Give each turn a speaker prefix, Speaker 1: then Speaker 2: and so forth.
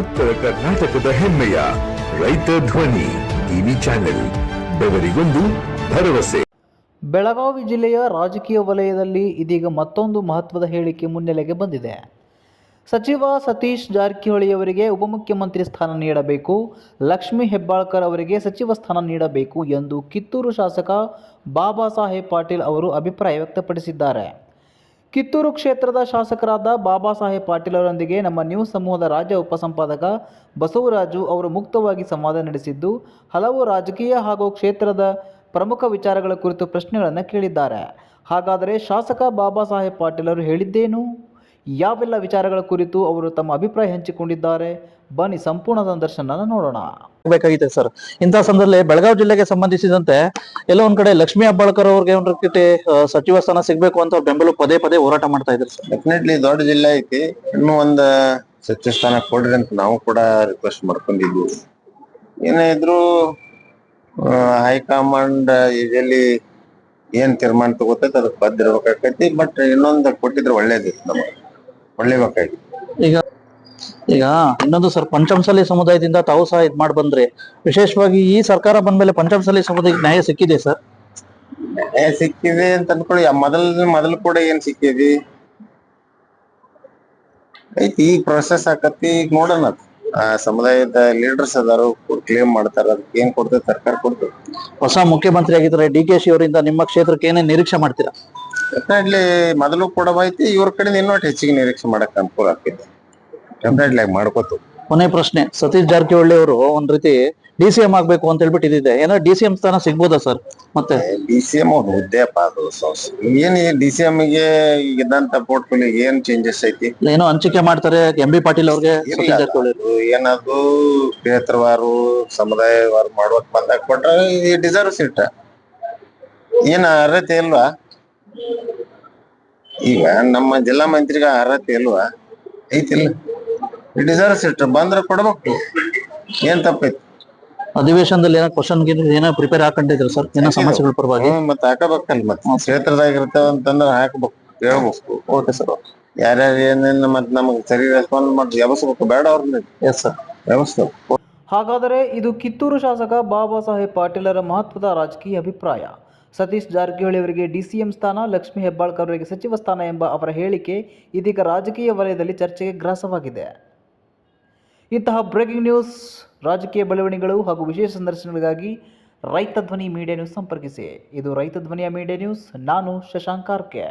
Speaker 1: ಉತ್ತರ ಕರ್ನಾಟಕದ ಹೆಮ್ಮೆಯ ರೈತ ಧ್ವನಿ ಟಿವಿ ಚಾನೆಲ್, ಬೆವರಿಗೊಂದು ಭರವಸೆ.
Speaker 2: ಬೆಳಗಾವಿ ಜಿಲ್ಲೆಯ ರಾಜಕೀಯ ವಲಯದಲ್ಲಿ ಇದೀಗ ಮತ್ತೊಂದು ಮಹತ್ವದ ಹೇಳಿಕೆ ಮುನ್ನೆಲೆಗೆ ಬಂದಿದೆ. ಸಚಿವ ಸತೀಶ್ ಜಾರಕಿಹೊಳಿ ಅವರಿಗೆ ಉಪಮುಖ್ಯಮಂತ್ರಿ ಸ್ಥಾನ ನೀಡಬೇಕು, ಲಕ್ಷ್ಮೀ ಹೆಬ್ಬಾಳ್ಕರ್ ಅವರಿಗೆ ಸಚಿವ ಸ್ಥಾನ ನೀಡಬೇಕು ಎಂದು ಕಿತ್ತೂರು ಶಾಸಕ ಬಾಬಾ ಸಾಹೇಬ್ ಪಾಟೀಲ್ ಅವರು ಅಭಿಪ್ರಾಯ ವ್ಯಕ್ತಪಡಿಸಿದ್ದಾರೆ. ಕಿತ್ತೂರು ಕ್ಷೇತ್ರದ ಶಾಸಕರಾದ ಬಾಬಾ ಸಾಹೇಬ್ ಪಾಟೀಲ್ ಅವರೊಂದಿಗೆ ನಮ್ಮ ನ್ಯೂಸ್ ಸಮೂಹದ ರಾಜ್ಯ ಉಪಸಂಪಾದಕ ಬಸವರಾಜು ಅವರು ಮುಕ್ತವಾಗಿ ಸಂವಾದ ನಡೆಸಿದ್ದು, ಹಲವು ರಾಜಕೀಯ ಹಾಗೂ ಕ್ಷೇತ್ರದ ಪ್ರಮುಖ ವಿಚಾರಗಳ ಕುರಿತು ಪ್ರಶ್ನೆಗಳನ್ನು ಕೇಳಿದ್ದಾರೆ. ಹಾಗಾದರೆ ಶಾಸಕ ಬಾಬಾ ಸಾಹೇಬ್ ಪಾಟೀಲ್ ಅವರು ಹೇಳಿದ್ದೇನು? ಯಾವೆಲ್ಲ ವಿಚಾರಗಳ ಕುರಿತು ಅವರು ತಮ್ಮ ಅಭಿಪ್ರಾಯ ಹಂಚಿಕೊಂಡಿದ್ದಾರೆ? ಬನ್ನಿ ಸಂಪೂರ್ಣ ಸಂದರ್ಶನ ನೋಡೋಣ.
Speaker 3: ಬೇಕಾಗಿದೆ ಸರ್. ಇಂತಹ ಸಂದರ್ಭದಲ್ಲಿ ಬೆಳಗಾವಿ ಜಿಲ್ಲೆಗೆ ಸಂಬಂಧಿಸಿದಂತೆ ಎಲ್ಲೋ ಒಂದ್ ಕಡೆ ಲಕ್ಷ್ಮೀ ಹೆಬ್ಬಾಳ್ಕರ್ ಅವ್ರಿಗೆ ಒಂದು ರೀತಿ ಸಚಿವ ಸ್ಥಾನ ಸಿಗ್ಬೇಕು ಅಂತ ಬೆಂಬಲ ಪದೇ ಪದೇ ಹೋರಾಟ ಮಾಡ್ತಾ ಇದ್ದಾರೆ ಸರ್.
Speaker 4: ಡೆಫಿನೆಟ್ಲಿ ದೊಡ್ಡ ಜಿಲ್ಲೆ ಐತಿ, ಇನ್ನೂ ಒಂದ್ ಸಚಿವ ಸ್ಥಾನ ಕೊಡ್ರಿ ಅಂತ ನಾವು ಕೂಡ ರಿಕ್ವೆಸ್ಟ್ ಮಾಡ್ಕೊಂಡಿದ್ವಿ. ಏನೇ ಇದ್ರು ಹೈಕಮಾಂಡ್ ಯೂಶಲಿ ಏನ್ ತೀರ್ಮಾನ ತಗೋತೈತಿ ಅದಕ್ಕೆ ಬದ್ಧ ಇರ್ಬೇಕಾಕೈತಿ. ಬಟ್ ಇನ್ನೊಂದು ಕೊಟ್ಟಿದ್ರೆ ಒಳ್ಳೇದಿತ್ತು, ನಮಗೆ ಒಳ್ಳೇಬೇಕಾಗಿತ್ತು.
Speaker 3: ಈಗ ಇನ್ನೊಂದು ಸರ್, ಪಂಚಮಸಾಲಿ ಸಮುದಾಯದಿಂದ ತಾವು ಸಹ ಇದ್ ಮಾಡಿ ಬಂದ್ರೆ, ವಿಶೇಷವಾಗಿ ಈ ಸರ್ಕಾರ ಬಂದ್ಮೇಲೆ ಪಂಚಮಸಾಲಿ ಸಮುದಾಯಕ್ಕೆ ನ್ಯಾಯ ಸಿಕ್ಕಿದೆ ಸರ್?
Speaker 4: ನ್ಯಾಯ ಸಿಕ್ಕಿದೆ ಅಂತ ಅನ್ಕೊಳ್ಳಿ. ಮೊದಲು ಕೂಡ ಏನ್ ಸಿಕ್ಕಿದೆ ಐತಿ, ಈಗ ಪ್ರೊಸೆಸ್ ಆಕತಿ. ಈಗ ನೋಡೋಣ, ಸಮುದಾಯದ ಲೀಡರ್ಸ್ ಅದಾರು ಕ್ಲೇಮ್ ಮಾಡ್ತಾರ, ಅದಕ್ಕೆ ಏನ್ ಕೊಡ್ತೇವೆ ಸರ್ಕಾರ ಕೊಡ್ತೇವೆ.
Speaker 3: ಹೊಸ ಮುಖ್ಯಮಂತ್ರಿ ಆಗಿದ್ರೆ DK ಅವರಿಂದ ನಿಮ್ಮ ಕ್ಷೇತ್ರಕ್ಕೆ ಏನೇ ನಿರೀಕ್ಷೆ ಮಾಡ್ತೀರಾ?
Speaker 4: ಡೆಫಿನೆಟ್ಲಿ ಮೊದಲು ಕೂಡ ಐತಿ, ಇವ್ರ ಕಡೆ ಇನ್ನೂ ಹೆಚ್ಚಿಗೆ ನಿರೀಕ್ಷೆ ಮಾಡಕ್ ಅನುಕೂಲ ಆಗ್ತೈತಿ. ಡೆಫಿನೆಟ್ಲಿ ಮಾಡ್ಕೋತು.
Speaker 3: ಕೊನೆ ಪ್ರಶ್ನೆ, ಸತೀಶ್ ಜಾರಕಿಹೊಳಿ ಅವರು ಒಂದ್ ರೀತಿ DCM ಆಗ್ಬೇಕು ಅಂತ ಹೇಳ್ಬಿಟ್ಟು ಇದಿದೆ, ಏನೋ DCM ಸ್ಥಾನ ಸಿಗ್ಬೋದಾ ಸರ್? ಮತ್ತೆ
Speaker 4: DCM ಅವ್ರ ಹುದ್ದೆಪ್ಪ ಅದು. ಏನ್ DCM ಗೆ ಇದ್ದಂತ ಪೋರ್ಟ್ಫೋಲಿಯೋ ಏನ್ ಚೇಂಜಸ್ ಐತಿ?
Speaker 3: ಏನೋ ಹಂಚಿಕೆ ಮಾಡ್ತಾರೆ MB ಪಾಟೀಲ್ ಅವ್ರಿಗೆ.
Speaker 4: ಏನದು ಕ್ಷೇತ್ರವಾರು ಸಮುದಾಯವಾರು ಮಾಡುವಕ್ ಬಂದಾಗ ಕೊಟ್ರ ಡಿಸರ್ವ್ ಸೀಟ್. ಏನ್ ಅರ್ಹತೆ ಇಲ್ವಾ? ಈಗ ನಮ್ಮ ಜಿಲ್ಲಾ ಮಂತ್ರಿಗ ಅರ್ಹತೆ ಇಲ್ವಾ? ಐತಿಲ್ಲ, ಡಿಸರ್ವ್ ಸೀಟ್ ಬಂದ್ರೆ ಕೊಡ್ಬೇಕು. ಏನ್ ತಪ್ಪೈತಿ?
Speaker 3: ಅಧಿವೇಶನದಲ್ಲಿ ಏನೋ ಕ್ವಶನ್ ಏನೋ ಪ್ರಿಪೇರ್ ಹಾಕೊಂಡಿದ್ರು ಸರ್, ಏನೋ ಸಮಸ್ಯೆಗಳ ಪರವಾಗಿ.
Speaker 4: ಮತ್ತೆ ಹಾಕಬೇಕಲ್ಲ, ಮತ್ತೆ ಕ್ಷೇತ್ರದಾಗಿರ್ತಾವ ಅಂತಂದ್ರೆ ಹಾಕ್ಬೇಕು, ಹೇಳ್ಬೇಕು.
Speaker 3: Okay sir.
Speaker 4: ಯಾರ್ಯಾರು ಏನೇನು ಮತ್ತೆ ನಮಗೆ ಸರಿ ರೆಸ್ಪಾನ್ಸ್ ಮಾಡಿ ವ್ಯವಸ್ಥೆ ಬೇಡ ಅವ್ರನ್ನ.
Speaker 3: ಎಸ್ ಸರ್,
Speaker 4: ವ್ಯವಸ್ಥೆ.
Speaker 2: ಹಾಗಾದರೆ ಇದು ಕಿತ್ತೂರು ಶಾಸಕ ಬಾಬಾ ಸಾಹೇಬ್ ಪಾಟೀಲರ ಮಹತ್ವದ ರಾಜಕೀಯ ಅಭಿಪ್ರಾಯ. ಸತೀಶ್ ಜಾರಕಿಹೊಳಿ ಅವರಿಗೆ DCM ಸ್ಥಾನ, ಲಕ್ಷ್ಮೀ ಹೆಬ್ಬಾಳ್ಕರ್ ಅವರಿಗೆ ಸಚಿವ ಸ್ಥಾನ ಎಂಬ ಅವರ ಹೇಳಿಕೆ ಇದೀಗ ರಾಜಕೀಯ ವಲಯದಲ್ಲಿ ಚರ್ಚೆಗೆ ಗ್ರಾಸವಾಗಿದೆ. ಇಂತಹ ಬ್ರೇಕಿಂಗ್ ನ್ಯೂಸ್, ರಾಜಕೀಯ ಬೆಳವಣಿಗೆಗಳು ಹಾಗೂ ವಿಶೇಷ ಸಂದರ್ಶನಗಳಿಗಾಗಿ ರೈತ ಧ್ವನಿ ಮೀಡಿಯಾ ನ್ಯೂಸ್ ಸಂಪರ್ಕಿಸಿ. ಇದು ರೈತ ಧ್ವನಿಯ ಮೀಡಿಯಾ ನ್ಯೂಸ್. ನಾನು ಶಶಾಂಕ್ ಆರ್ಕೆ.